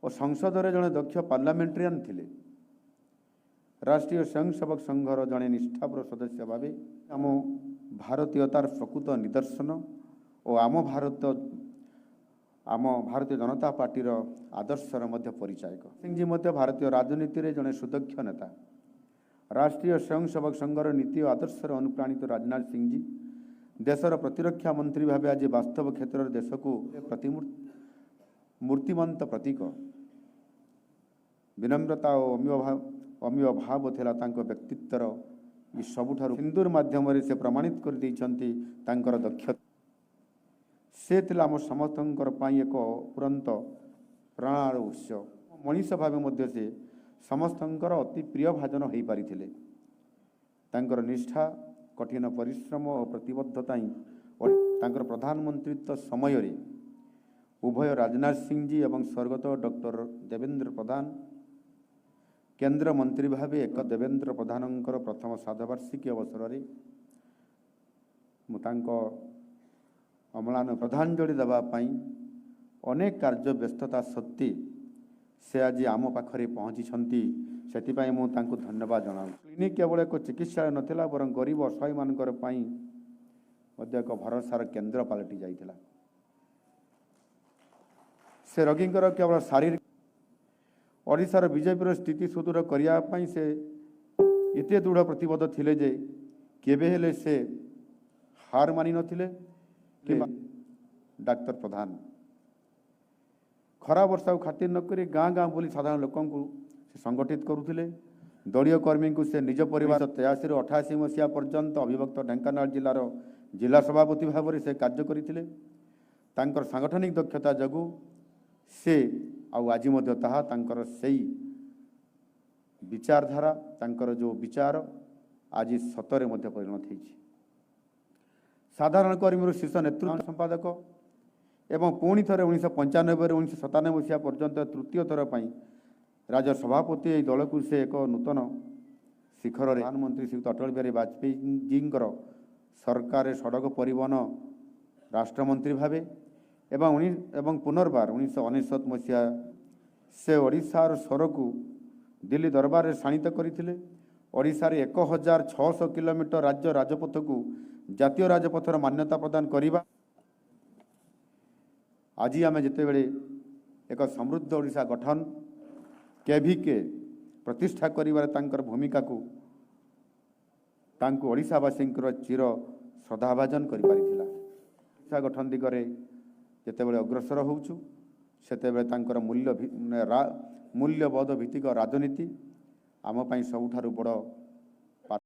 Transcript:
और संसद में जड़े दक्ष पार्लियामेंटेरियन थिले। राष्ट्रीय स्वयंसेवक संघर जड़े निष्ठापर सदस्य भाव आम भारतीयतार प्रकृत निदर्शन और आम भारतीय जनता पार्टीर आदर्शर मध्य परिचायक सिंह जी मध्य भारतीय राजनीति रे जड़े सुदक्ष नेता। राष्ट्रीय स्वयंसेवक संघर नीति और आदर्शर अनुप्राणित राजनाथ सिंह जी देशर प्रतिरक्षा मंत्री भाव आज वास्तव क्षेत्र देश को मूर्तिमंत प्रतीक विनम्रता और अमीय भाव थिला तांको व्यक्तित्वर ये सबुठारु सिंदूर माध्यम से प्रमाणित कर देइछंती तांकर दक्षता से थिला आम समस्तंकर पाई एक पुरंत प्राणर उत्स मनीष भाव मध्य से समस्तंकर अति प्रिय भाजन हो पारिथिले। तांकर निष्ठा कठिन परिश्रम और प्रतिबद्धता और तांकर प्रधानमंत्रित्व समय रे उभय राजनाथ सिंह जी एवं स्वर्गत डॉक्टर देवेंद्र प्रधान केंद्र मंत्री भाव एक देवेंद्र प्रधानंकर प्रथम श्राद्धवार्षिकी अवसर में मुतांको अमलान श्रद्धांजलि देवाई अनेक कार्य व्यस्तता सत्वे से आज आम पाखरे पहुँची से धन्यवाद जनाऊँ। क्लिनिक केवल एक चिकित्सालय नथिला बर गरीब असहाय मानकर एक भरोसार केन्द्र पलटि जाइथिला। से रोगींकर केवल शारीरिक ओडिशार बीजेपी स्थिति सुदृढ़ करने से एते दृढ़ प्रतिबद्ध थिले जे केबे हेले से हार मानि नथिले कि डाक्टर प्रधान खरा वर्षा को खातिर नक गाँ गाँ बोली साधारण लोकों को संगठित करुले। दलीय कर्मी को से निज परिवार 83 ରୁ 88 मसीहा पर्यंत अविभक्त ढेंकानाल जिलार जिला सभापति भाव में से कार्य करते सांगठनिक दक्षता जगू से आज से विचारधारा तांकर जो विचार आज सतरे मध्य परिणत होती। साधारण कर्मी शीर्ष नेतृत्व संपादक एवं पुणी थे 1995 ରୁ 1997 मसीहा पर्यंत तृतीय थर पर राज्य सभापति दल को से एक नूतन शिखर प्रधानमंत्री श्री अटल बिहारी वाजपेयी जी सरकार सड़क परिवहन राष्ट्रमंत्री भाव एवं पुनर्बार 1999 मसीहा से ओडिशार स्वर को दिल्ली दरबार में शाणित करते। ओडिशार 1600 किलोमीटर राज्य राजपथ को जातीय राजपथर मान्यता प्रदान करने आज आम जिते बड़े एक समृद्ध ओडिशा गठन केभिके प्रतिष्ठा कर भूमिका को ओडिशावासी चिर श्रद्धाभाजन कर गठन दिगरे जितेबाला अग्रसर होचु सेतेबाला मूल्यबोध भित्तिक राजनीति आम सबुठारु बड़